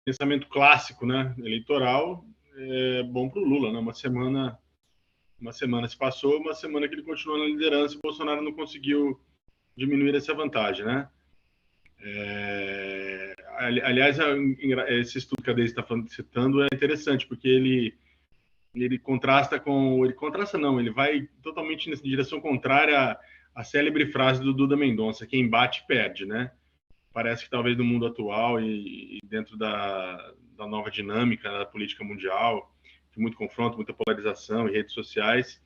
pensamento clássico, né, eleitoral, é bom para o Lula, né? Uma semana se passou, uma semana que ele continuou na liderança e o Bolsonaro não conseguiu diminuir essa vantagem, né? Aliás, esse estudo que a Deise está citando é interessante, porque ele contrasta com... Ele contrasta não, ele vai totalmente nessa direção contrária à célebre frase do Duda Mendonça: quem bate, perde, né? Parece que talvez no mundo atual e dentro da nova dinâmica da política mundial, de muito confronto, muita polarização e redes sociais,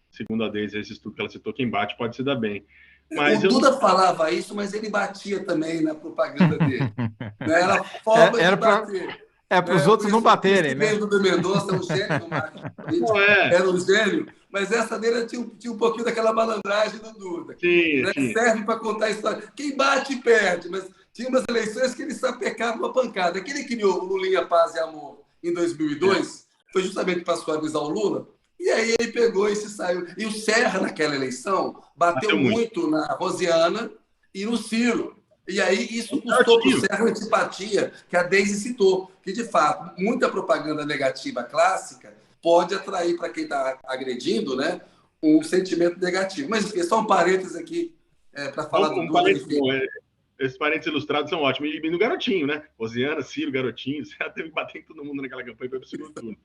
segundo a Deise, esse estudo que ela citou, quem bate pode se dar bem. Mas o Duda falava isso, mas ele batia também na propaganda dele. Era forma de bater. Para os outros não baterem, né? O Duda Mendonça é um gênio do marketing político, era um gênio, mas essa dele tinha um pouquinho daquela malandragem do Duda. Sim. Serve para contar a história. Quem bate, perde, mas tinha umas eleições que ele sapecava uma pancada. Aquele que criou o Lulinha Paz e Amor em 2002 foi justamente para suavizar o Lula. E aí ele pegou e se saiu. E o Serra, naquela eleição, bateu muito na Rosiana e no Ciro. E aí isso custou para o Serra uma antipatia que a Deise citou, que, de fato, muita propaganda negativa clássica pode atrair para quem está agredindo, né, um sentimento negativo. Mas, enfim, só um parênteses aqui para falar do Duda. Esses parênteses ilustrados são ótimos. E no Garotinho, né? Rosiana, Ciro, Garotinho. Serra teve que bater em todo mundo naquela campanha para o segundo turno.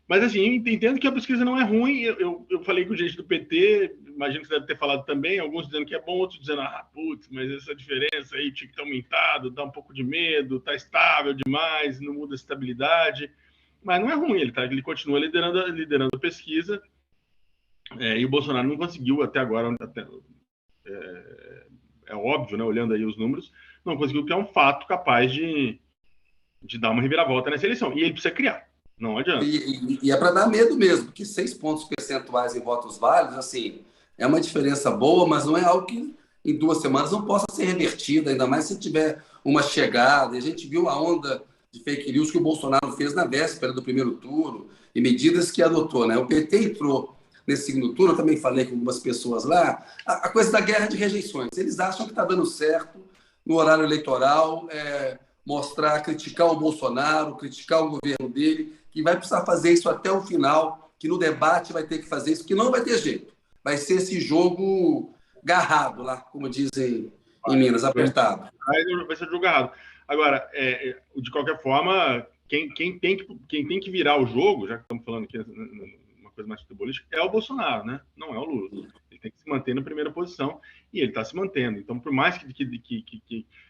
Mas, assim, entendo que a pesquisa não é ruim. Eu falei com gente do PT, imagino que você deve ter falado também, alguns dizendo que é bom, outros dizendo, putz, mas essa diferença aí tinha que ter aumentado, dá um pouco de medo, tá estável demais, não muda a estabilidade. Mas não é ruim, ele continua liderando a pesquisa, e o Bolsonaro não conseguiu até agora, é óbvio, né, olhando aí os números, não conseguiu criar um fato capaz de dar uma reviravolta nessa eleição. E ele precisa criar. Não adianta. E é para dar medo mesmo, porque 6 pontos percentuais em votos válidos, assim, é uma diferença boa, mas não é algo que em 2 semanas não possa ser revertido, ainda mais se tiver uma chegada. E a gente viu a onda de fake news que o Bolsonaro fez na véspera do primeiro turno e medidas que adotou, né? O PT entrou nesse segundo turno, eu também falei com algumas pessoas lá, a coisa da guerra de rejeições. Eles acham que está dando certo no horário eleitoral, mostrar, criticar o Bolsonaro, criticar o governo dele, que vai precisar fazer isso até o final, que no debate vai ter que fazer isso, que não vai ter jeito. Vai ser esse jogo garrado lá, como dizem em Minas, apertado. Vai ser jogo garrado. Agora, de qualquer forma, quem tem que virar o jogo, já que estamos falando aqui uma coisa mais futebolística, é o Bolsonaro, né? Não é o Lula. Ele tem que se manter na primeira posição e ele está se mantendo. Então, por mais que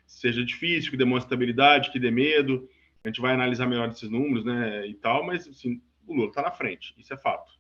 seja difícil, que demonstre estabilidade, que dê medo, a gente vai analisar melhor esses números, né, e tal, mas assim, o Lula está na frente, isso é fato.